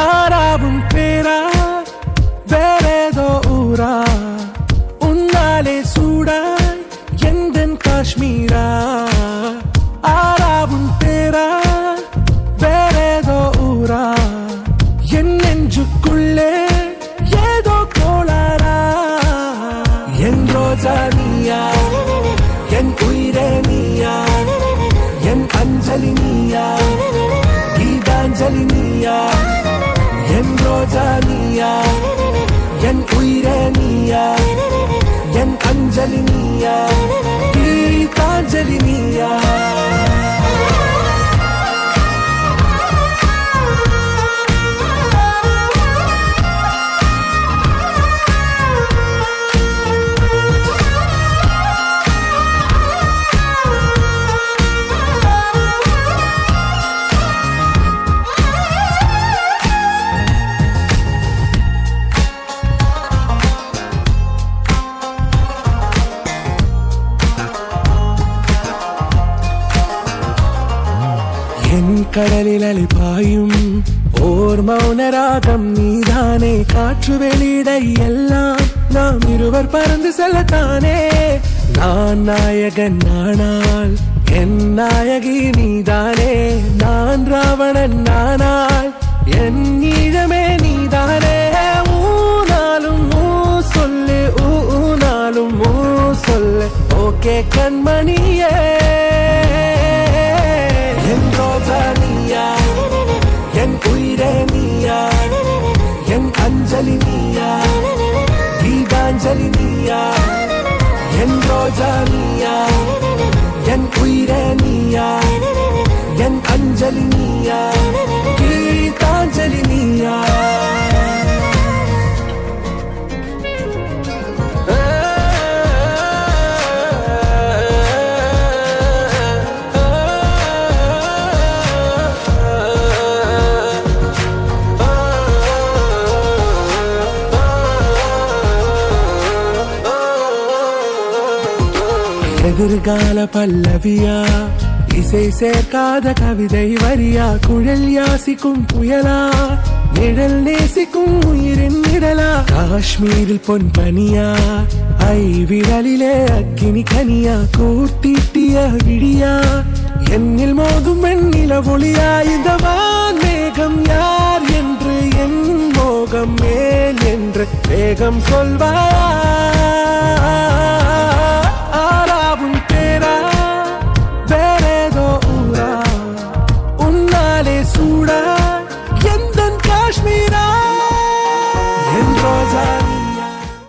ஆறாவும் பேரா வேறேதோ ஊரா உன்னாலே சூடாய் எந்தன் காஷ்மீரா ஆறாவும் பேரா வேறேதோ ஊரா என் நெஞ்சுக்குள்ளே ஏதோ கோளாரா என் ரோஜா நீயா என் உயிரே நீயா என் அஞ்சலி நீயா கீதாஞ்சலி நீயா என் ரோஜா நீயா என் உயிரே நீயா என் அஞ்சலி நீயா கீதாஞ்சலி நீயா என் கடலில் அலைபாயும் ஓர் மௌனராகம் நீதானே காற்று வெளியிட எல்லாம் நாம் இருவர் பறந்து செல்லத்தானே நான் நாயகன் நானால் என் நாயகி நீதானே நான் ராவணன் நானால் என் ஈழமே நீதானே ஊனாலும் ஊ சொல்லு ஊனாலும் ஊ சொல்லு ஓகே கண்மணியே என் ரோஜா நீயா என் உயிரே நீயா என் அஞ்சலி நீயா கீதாஞ்சலி நீயா என் ரோஜா நீயா என் உயிரே நீயா என் அஞ்சலி நீயா கீதாஞ்சலி நீயா எதிர்கால பல்லவியா இசை சேர்க்காத கவிதை வரியா குழல் யாசிக்கும் புயலா நிழல் நேசிக்கும் உயிரின் நிழலா காஷ்மீரில் பொன் பனியா ஐ விரலிலே அக்கினி கனியா கூர்த்தீட்டிய விடியா என்னில் மோதும் வெண்ணில ஒளியா இந்த வான்மேகம் யார் என்று என் மோகம் மேல் என்று வேகம் சொல்வாயா ஆறாவும் பேரா வேறேதோ ஊரா உன்னாலே சூடா எந்தன் காஷ்மீரா என் ரோஜா